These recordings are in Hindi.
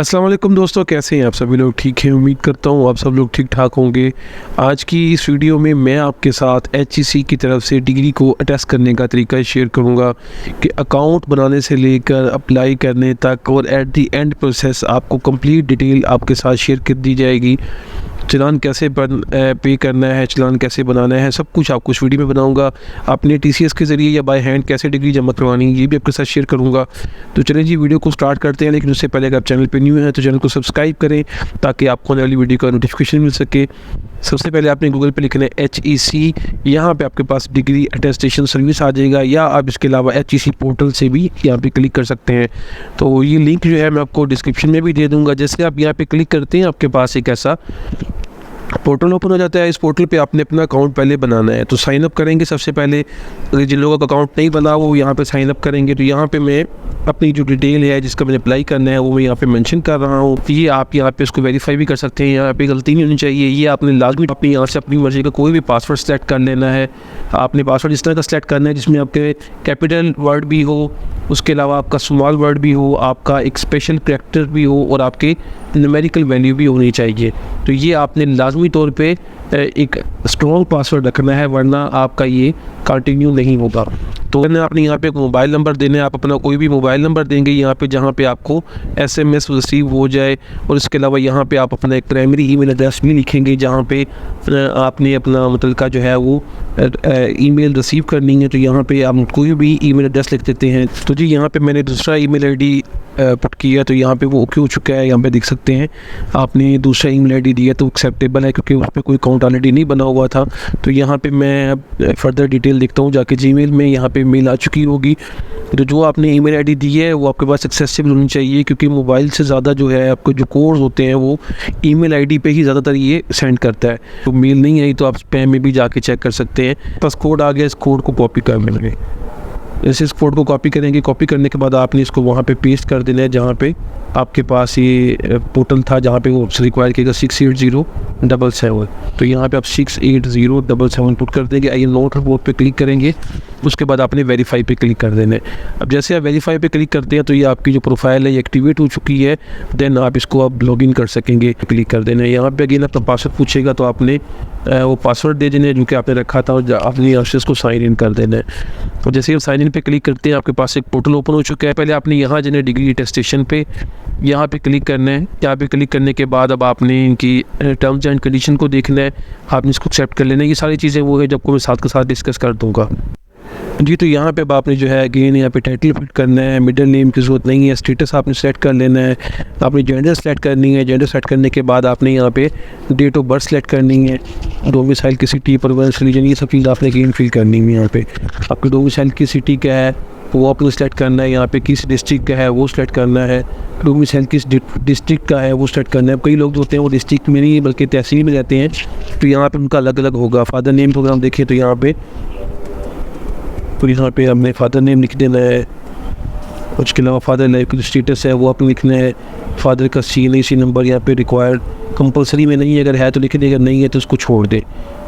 अस्सलाम वालेकुम दोस्तों, कैसे हैं आप सभी लोग? ठीक हैं, उम्मीद करता हूँ आप सब लोग ठीक ठाक होंगे। आज की इस वीडियो में मैं आपके साथ HEC की तरफ से डिग्री को अटेस्ट करने का तरीका शेयर करूँगा कि अकाउंट बनाने से लेकर अप्लाई करने तक और एट दी एंड प्रोसेस आपको कंप्लीट डिटेल आपके साथ शेयर कर दी जाएगी। चालान कैसे पे करना है, चालान कैसे बनाना है, सब कुछ आपको इस वीडियो में बनाऊंगा। आपने TCS के ज़रिए या बाय हैंड कैसे डिग्री जमा करवानी है ये भी आपके साथ शेयर करूंगा। तो चलिए जी वीडियो को स्टार्ट करते हैं, लेकिन उससे पहले अगर आप चैनल पे न्यू हैं तो चैनल को सब्सक्राइब करें ताकि आपको आने वाली वीडियो का नोटिफिकेशन मिल सके। सबसे पहले आपने गूगल पे लिखना है HEC, यहाँ पे आपके पास डिग्री अटेस्टेशन सर्विस आ जाएगा, या आप इसके अलावा HEC पोर्टल से भी यहाँ पे क्लिक कर सकते हैं। तो ये लिंक जो है मैं आपको डिस्क्रिप्शन में भी दे दूँगा। जैसे आप यहाँ पे क्लिक करते हैं आपके पास एक ऐसा पोर्टल ओपन हो जाता है। इस पोर्टल पे आपने अपना अकाउंट पहले बनाना है, तो साइन अप करेंगे सबसे पहले। जिन लोगों का अकाउंट नहीं बना वो यहाँ पे साइन अप करेंगे। तो यहाँ पे मैं अपनी जो डिटेल है जिसका मैंने अप्लाई करना है वो मैं यहाँ पे मेंशन कर रहा हूँ। ये आप यहाँ पे इसको वेरीफाई भी कर सकते हैं, यहाँ पे गलती नहीं होनी चाहिए। ये आपने लाजमी अपनी यहाँ से अपनी मर्जी का कोई भी पासवर्ड सेलेक्ट कर लेना है। आपने पासवर्ड इस तरह का सेलेक्ट करना है जिसमें आपके कैपिटल वर्ड भी हो, उसके अलावा आपका स्मॉल वर्ड भी हो, आपका एक स्पेशल कैरेक्टर भी हो और आपके न्यूमेरिकल वैल्यू भी होनी चाहिए। तो ये आपने लाजमी तौर पे एक स्ट्रॉन्ग पासवर्ड रखना है, वरना आपका ये कंटिन्यू नहीं होगा। तो आपने यहाँ पे एक मोबाइल नंबर देना है, आप अपना कोई भी मोबाइल नंबर देंगे यहाँ पे जहाँ पे आपको SMS रिसीव हो जाए। और इसके अलावा यहाँ पे आप अपना एक प्राइमरी ईमेल एड्रेस भी लिखेंगे जहाँ पे आपने अपना मतलब का जो है वो ईमेल रिसीव करनी है। तो यहाँ पे आप कोई भी ईमेल एड्रेस लिख देते हैं। तो जी यहाँ पे मैंने दूसरा ईमेल ID पुट किया, तो यहाँ पे वो ओके हो चुका है। यहाँ पे देख सकते हैं आपने दूसरा ईमेल ID दिया तो एक्सेप्टेबल है, क्योंकि उस पर कोई अकाउंट ऑलरेडी नहीं बना हुआ था। तो यहाँ पे मैं फर्दर डिटेल देखता हूँ जाके जीमेल में, यहाँ पे मेल आ चुकी होगी। तो जो आपने ईमेल ID दी है वो आपके पास एक्सेसिबल होनी चाहिए, क्योंकि मोबाइल से ज़्यादा जो है आपको जो कोड्स होते हैं वो ईमेल ID पे ही ज़्यादातर ये सेंड करता है। तो मेल नहीं आई तो आप स्पैम में भी जाके चेक कर सकते हैं। बस कोड आ गया, इस कोड को कॉपी कर लेंगे। जैसे इस कोड को कॉपी करेंगे, कॉपी करने के बाद आपने इसको वहाँ पे पेस्ट कर देना है जहाँ पे आपके पास ये पोर्टल था, जहाँ पे वो रिक्वायर किएगा 68077। तो यहाँ पे आप 68077 पुट कर देंगे। आइए नोट रिपोर्ट पे क्लिक करेंगे, उसके बाद आपने वेरीफाई पे क्लिक कर देना है। अब जैसे आप वेरीफाई पे क्लिक करते हैं तो ये आपकी जो प्रोफाइल है ये एक्टिवेट हो चुकी है। देन आप इसको आप लॉगिन कर सकेंगे, क्लिक कर देना है। यहाँ पे अगेन आपका पासवर्ड पूछेगा तो आपने वो पासवर्ड दे देना है जो कि आपने रखा था, और अपनी यहाँ से इसको साइन इन कर देना है। तो जैसे आप साइन इन पे क्लिक करते हैं आपके पास एक पोर्टल ओपन हो चुका है। पहले आपने यहाँ जाना डिग्री अटेस्टेशन पे, यहाँ पे क्लिक करना है। यहाँ पे क्लिक करने के बाद अब आपने इनकी टर्म्स एंड कंडीशन को देखना है, आपने इसको एक्सेप्ट कर लेना है। ये सारी चीज़ें वो है जब को मैं साथ के साथ डिस्कस कर दूँगा जी। तो यहाँ पे अब आपने जो है अगेन यहाँ पे टाइटल फिट करना है, मिडिल नेम की ज़रूरत नहीं है, स्टेटस आपने सेलेक्ट कर लेना है, आपने जेंडर सेलेक्ट करनी है। जेंडर सेलेक्ट करने के बाद आपने यहाँ पे डेट ऑफ बर्थ सेलेक्ट करनी है, डोमिसाइल की सिटी, प्रोविंस, रिलीजन, ये सब चीज़ आपने अगेन फिल करनी है। यहाँ पे आपके डोमिसाइल की सिटी क्या है वो आपने सेलेक्ट करना है, यहाँ पे किस डिस्ट्रिक्ट का है वो सेलेक्ट करना है, डोमिसाइल किस डिस्ट्रिक्ट का है वो सेलेक्ट करना है। कई लोग जो होते हैं वो डिस्ट्रिक्ट में नहीं बल्कि तहसील में रहते हैं, तो यहाँ पे उनका अलग अलग होगा। फादर नेम को अगर हम देखें तो यहाँ पे हमने फादर नेम लिख देना है। उसके अलावा फादर लाइफ का स्टेटस है वो आपने लिखना है। फादर का CNAC नंबर यहाँ पे रिक्वायर्ड कंपलसरी में नहीं है, अगर है तो लिख दे, अगर नहीं है तो उसको छोड़ दे।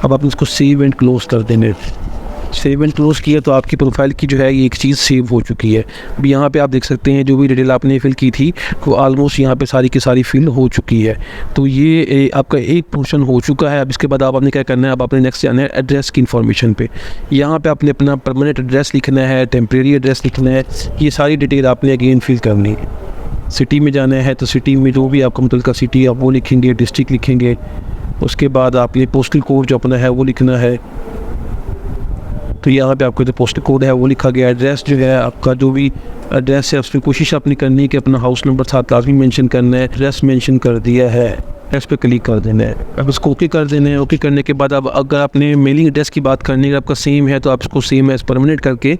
अब आपने इसको सेव एंड क्लोज कर देना है। सेव एंड क्लोज किया तो आपकी प्रोफाइल की जो है ये एक चीज़ सेव हो चुकी है। अब यहाँ पे आप देख सकते हैं जो भी डिटेल आपने फिल की थी वो ऑलमोस्ट यहाँ पे सारी की सारी फिल हो चुकी है। तो ये आपका एक पोर्शन हो चुका है। अब इसके बाद आपने क्या करना है, अब आपने नेक्स्ट जाना है एड्रेस की इन्फॉर्मेशन पे। यहाँ पे आपने अपना परमानेंट एड्रेस लिखना है, टेम्प्रेरी एड्रेस लिखना है, ये सारी डिटेल आपने अगेन फिल करनी है। सिटी में जाना है तो सिटी में जो भी आपका मतलब का सिटी आप वो लिखेंगे, डिस्ट्रिक्ट लिखेंगे। उसके बाद आप ये पोस्टल कोड जो अपना है वो लिखना है। तो यहाँ पे आपका जो पोस्टल कोड है वो लिखा गया। एड्रेस जो है आपका जो भी एड्रेस है उसमें कोशिश आपने करनी है कि अपना हाउस नंबर साथ लाजमी मेंशन करना है। एड्रेस मेंशन कर दिया है, एड्रेस पे क्लिक कर देना है। अब इसको ओके कर देना है। ओके करने के बाद अब अगर आपने मेलिंग एड्रेस की बात करनी है, आपका सेम है तो आप इसको सेम एज परमानेंट करके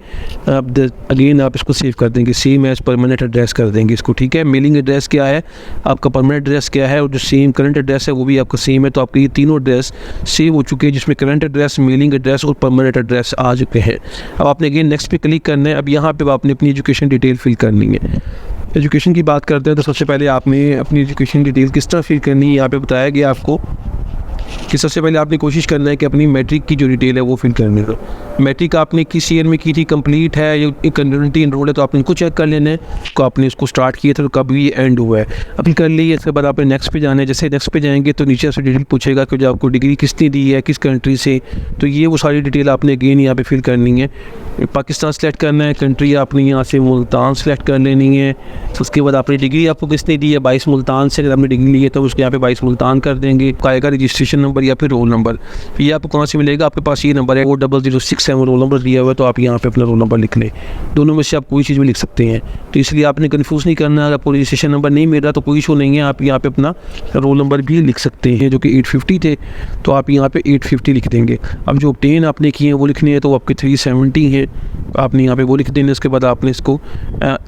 आप अगेन आप इसको सेव कर देंगे, सेम एज परमानेंट एड्रेस कर देंगे इसको। ठीक है, मेलिंग एड्रेस क्या है, आपका परमानेंट एड्रेस क्या है, और जो सेम करंट एड्रेस है वो भी आपका सेम है। तो आपके ये तीनों एड्रेस सेव हो चुके हैं, जिसमें करंट एड्रेस, मेलिंग एड्रेस और परमानेंट एड्रेस आ चुके हैं। अब आपने अगेन नेक्स्ट पे क्लिक करना है। अब यहाँ पे आपने अपनी एजुकेशन डिटेल फिल करनी है। एजुकेशन की बात करते हैं तो सबसे पहले आपने अपनी एजुकेशन डिटेल किस तरह फिल करनी है यहाँ पे बताया गया आपको। कि सबसे पहले आपने कोशिश करना है कि अपनी मैट्रिक की जो डिटेल है वो फिल करनी है। मैट्रिक आपने किस ईयर में की थी, कंप्लीट है या कंटिन्यूटी इनरोल है, तो आपने इनको चेक कर लेना है तो आपने इसको स्टार्ट किया था तो कब ये एंड हुआ है। अभी कर ली, इसके बाद आपने नेक्स्ट पे जाना है। जैसे नेक्स्ट पे जाएंगे तो नीचे से डिटेल पूछेगा कि जो आपको डिग्री किसने दी है, किस कंट्री से, तो ये वो सारी डिटेल आपने अगेन यहाँ पे फिल करनी है। पाकिस्तान सेलेक्ट करना है, कंट्री आपने यहाँ से मुल्तान सेलेक्ट कर लेनी है। तो उसके बाद आपने डिग्री आपको किसने दी है, 22 मुल्तान से, अगर आपने डिग्री ली है तो उसको यहाँ पे 22 मुल्तान कर देंगे। आएगा रजिस्ट्रेशन नंबर या फिर रोल नंबर, ये आपको कहाँ से मिलेगा, आपके पास ये नंबर है 4006 रोल नंबर दिया हुआ है, तो आप यहाँ पे अपना रोल नंबर लिख लें। दोनों में से आप कोई चीज़ भी लिख सकते हैं, तो इसलिए आपने कन्फ्यूज़ नहीं करना। अगर आपको रजिस्ट्रेशन नंबर नहीं मिल रहा तो कोई इशू नहीं है, आप यहाँ पे अपना रोल नंबर भी लिख सकते हैं। जो कि 850 थे तो आप यहाँ पे 850 लिख देंगे। अब जो ऑब्टेन आपने किए हैं वो लिखने हैं, तो आपके 370 हैं, आपने यहाँ पे वो लिख देना है। उसके बाद आपने इसको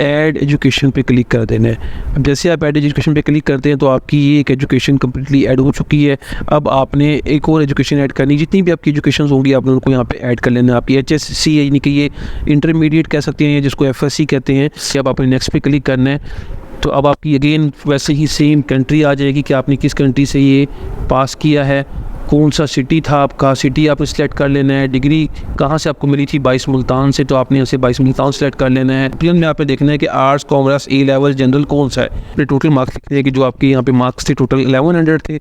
ऐड एजुकेशन पे क्लिक कर देना है। अब जैसे आप ऐड एजुकेशन पे क्लिक करते हैं तो आपकी ये एक एजुकेशन कम्प्लीटली ऐड हो चुकी है। अब आपने एक और एजुकेशन ऐड करनी, जितनी भी आपकी एजुकेशन होंगी आपने उनको यहाँ पे ऐड कर लेना है। आपकी HSC है, यानी कि ये इंटरमीडिएट कह सकते हैं, जिसको FSC कहते हैं। अब आपने नेक्स्ट पे क्लिक करना है तो अब आपकी अगेन वैसे ही सेम कंट्री आ जाएगी कि आपने किस कंट्री से ये पास किया है, कौन सा सिटी था आपका, सिटी आपने सेलेक्ट कर लेना है। डिग्री कहाँ से आपको मिली थी, 22 मुल्तान से, तो आपने उसे 22 मुल्तान सेलेक्ट कर लेना है। प्रियन में आपने देखना है कि arts, commerce, A level, general कौन सा है। अपने टोटल मार्क्स लिखते हैं कि जो आपके यहाँ पे मार्क्स थे टोटल 1100 थे,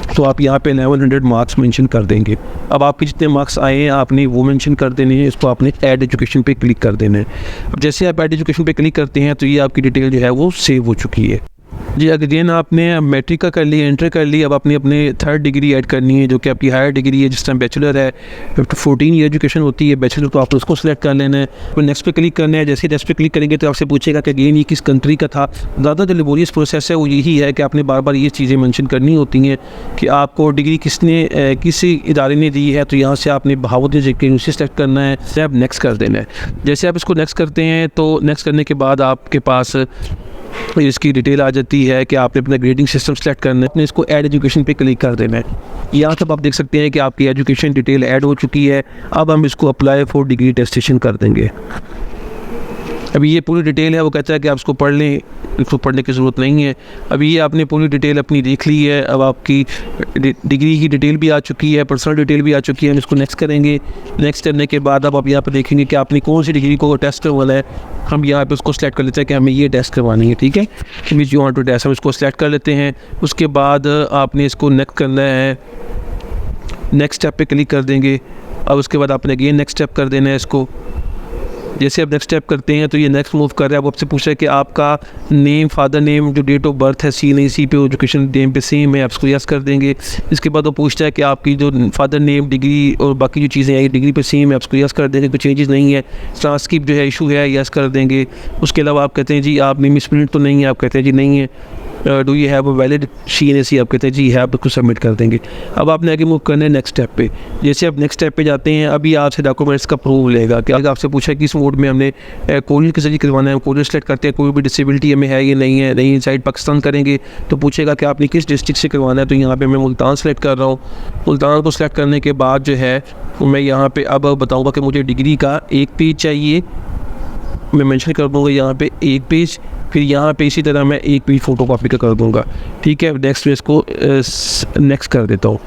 तो आप यहाँ पे 1100 मार्क्स मेंशन कर देंगे। अब आपके जितने मार्क्स आए हैं आपने वो मेंशन कर देने हैं। इसको आपने ऐड एजुकेशन पे क्लिक कर देना है। अब जैसे आप ऐड एजुकेशन पे क्लिक करते हैं तो ये आपकी डिटेल जो है वो सेव हो चुकी है जी। अगेन आपने मैट्रिक का कर लिया, इंटर कर लिया, अब आपने अपने थर्ड डिग्री ऐड करनी है जो कि आपकी हायर डिग्री है। जिस टाइम बैचलर है 14 ईयर एजुकेशन होती है बैचलर, तो आपको उसको सेलेक्ट कर लेना है। फिर नेक्स्ट पे क्लिक करना है। जैसे नेक्स्ट पे क्लिक करेंगे तो आपसे पूछेगा कि अगेन ये किस कंट्री का था। ज़्यादा जो लेबोरियस प्रोसेस है वो यही है कि आपने बार बार ये चीज़ें मेंशन करनी होती हैं कि आपको डिग्री किसने किस इदारे ने दी है। तो यहाँ से आपने बहावत यूनिवर्सिटी सेलेक्ट करना है, से आप नेक्स्ट कर देना है। जैसे आप इसको नेक्स्ट करते हैं तो नेक्स्ट करने के बाद आपके पास इसकी डिटेल आ जाती है कि आपने अपना ग्रेडिंग सिस्टम सेलेक्ट करना है। अपने इसको ऐड एजुकेशन पे क्लिक कर देना है। यहाँ तक आप देख सकते हैं कि आपकी एजुकेशन डिटेल ऐड हो चुकी है। अब हम इसको अप्लाई फॉर डिग्री टेस्टेशन कर देंगे। अभी ये पूरी डिटेल है, वो कहता है कि आप इसको पढ़ लें, इसको पढ़ने की ज़रूरत नहीं है। अभी ये आपने पूरी डिटेल अपनी देख ली है। अब आपकी डिग्री की डिटेल भी आ चुकी है, पर्सनल डिटेल भी आ चुकी है। हम इसको नेक्स्ट करेंगे। नेक्स्ट करने के बाद अब आप यहाँ पर देखेंगे कि आपने कौन सी डिग्री को टेस्ट करवाना है। हम यहाँ पे उसको सेलेक्ट कर लेते हैं कि हमें ये टेस्ट करवानी है, ठीक है, which you want to test. हम इसको सेलेक्ट कर लेते हैं। उसके बाद आपने इसको नेक्स्ट करना है, नेक्स्ट स्टेप पे क्लिक कर देंगे। अब उसके बाद आपने अगेन नेक्स्ट स्टेप कर देना है इसको। जैसे आप नेक्स्ट स्टेप करते हैं तो ये नेक्स्ट मूव कर रहा है। वो आपसे पूछ रहा है कि आपका नेम, फादर नेम, जो डेट ऑफ बर्थ है CNAC पे, एजुकेशन नेम पे सेम है, आप इसको यस कर देंगे। इसके बाद वो पूछता है कि आपकी जो फादर नेम, डिग्री और बाकी जो चीज़ें हैं डिग्री पे सेम है, आप इसको यस कर देंगे। कोई चेंजेस नहीं है। ट्रांसक्रिप्ट जो है इशू है, यस कर देंगे। उसके अलावा आप कहते हैं जी आप मिसप्रिंट तो नहीं है, आप कहते हैं जी नहीं है। Do you have a valid CNAC, आप कहते हैं जी है, आप उसको सबमिट कर देंगे। अब आपने आगे मूव करना है नेक्स्ट स्टेप पे। जैसे आप नेक्स्ट स्टेप पे जाते हैं अभी आपसे डॉक्यूमेंट्स का प्रूफ लेगा कि अगर आपसे पूछा है किस मोड में हमने कोरियर के जरिए करवाना है, कोरियर सेलेक्ट करते हैं, कोई भी डिसेबिलिटी हमें है या नहीं है। नहीं इनसाइड पाकिस्तान करेंगे तो पूछेगा कि आपने किस डिस्ट्रिक्ट से करवाना है। तो यहाँ पर मैं मुल्तान सेलेक्ट कर रहा हूँ। मुल्तान को सेलेक्ट करने के बाद जो है मैं यहाँ पर अब बताऊँगा कि मुझे डिग्री का एक पेज चाहिए, मैं मेंशन कर दूँगा यहाँ पे एक पेज। फिर यहाँ पे इसी तरह मैं एक पेज फ़ोटो कॉपी का कर दूँगा, ठीक है। नेक्स्ट पेज को नेक्स्ट कर देता हूँ।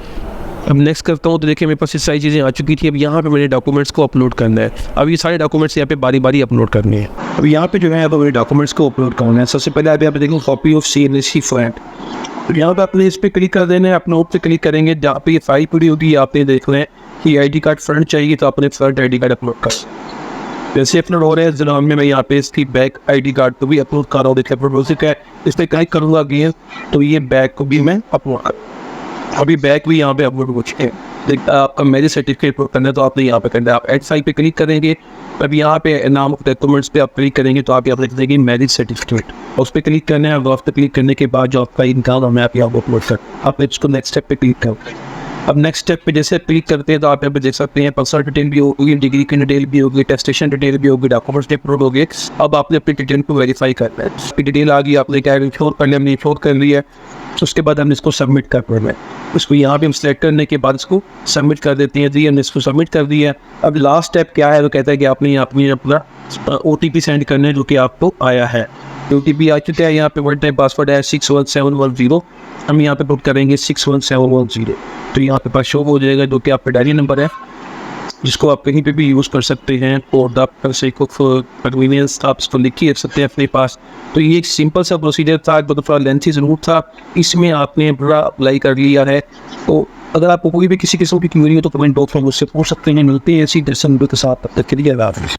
अब नेक्स्ट करता हूँ तो देखिए मेरे पास ये सारी चीज़ें आ चुकी थी। अब यहाँ पे मेरे डॉक्यूमेंट्स को अपलोड करना है। अब ये सारे डॉक्यूमेंट्स यहाँ पे बारी बारी अपलोड करने हैं। अब यहाँ पे जो है अब मेरे डॉक्यूमेंट्स को अपलोड करना है। सबसे पहले आप यहाँ पे देखो कॉपी ऑफ CNAC फॉर्मेट। यहाँ पे आपने इस पर क्लिक कर देना है। अपने ऊपर से क्लिक करेंगे, जहाँ पे ये फाइल पूरी होगी आपने देखना है कि ID कार्ड फ्रंट चाहिए, तो आपने फ्रंट ID कार्ड अपलोड कर। जैसे अपलोड हो रहे हैं जनाब में मैं यहाँ पे इसकी बैक ID कार्ड को भी अपलोड कर रहा हूँ। देखिए अपलोड हो है, इस पर क्लिक करूँगा अगेन तो ये बैक को भी मैं अपलोड, अभी बैक भी यहाँ पे अपलोड हो चुके हैं। देख आपका मैरिज सर्टिफिकेट अपलोड करना है तो आपने यहाँ पे करना है। आप एड साइड पे क्लिक करेंगे। अब यहाँ पे नाम ऑफ डॉक्यूमेंट्स पे आप क्लिक करेंगे तो आप यहाँ पे लिख देंगे मैरिज सर्टिफिकेट, उस पर क्लिक करना है। उस पर क्लिक करने के बाद जो आपका इनकम है आप यहाँ अपलोड कर, आप इसको नेक्स्ट स्टेप पे क्लिक करें। अब नेक्स्ट स्टेप पे जैसे क्लिक करते हैं तो आप यहाँ पे देख सकते हैं पर्सनल डिटेल भी होगी, डिग्री की डिटेल भी होगी, टेस्टेशन डिटेल भी होगी, डॉक्यूमेंट्स अपलोड हो गए। अब आपने अपनी डिटेल को वेरीफाई करना है। डिटेल आ गई, आपने क्या इंश्योर कर लिया, हमने इंश्योर कर लिया है। उसके बाद हमने इसको सबमिट कर देना है। उसको यहाँ पे हम सेलेक्ट करने के बाद इसको सबमिट कर देते हैं। जी हमने इसको सबमिट कर दिया है। अब लास्ट स्टेप क्या है, वो कहता है कि आपने अपना OTP सेंड करना है जो कि आपको आया है। OTP आ चुका है। यहाँ पे वन टाइम पासवर्ड है 61710। हम यहाँ पे पुट करेंगे 61710। तो यहाँ पे पास शो हो जाएगा जो कि आपका डायरी नंबर है, जिसको आप कहीं पे भी यूज़ कर सकते हैं और द सेक ऑफ कन्वीनियंस आप इसको लिख के रख सकते हैं अपने पास। तो ये एक सिंपल सा प्रोसीजर था, बहुत थोड़ा लेंथी ज़रूर था, इसमें आपने पूरा अप्लाई कर लिया है। तो अगर आपको कोई भी किसी किस्म की क्वेरी हो तो कमेंट बॉक्स में मुझसे पूछ सकते हैं। मिलते हैं ऐसी दर्शन के साथ, तब तक के लिए अल्लाह हाफ़िज़।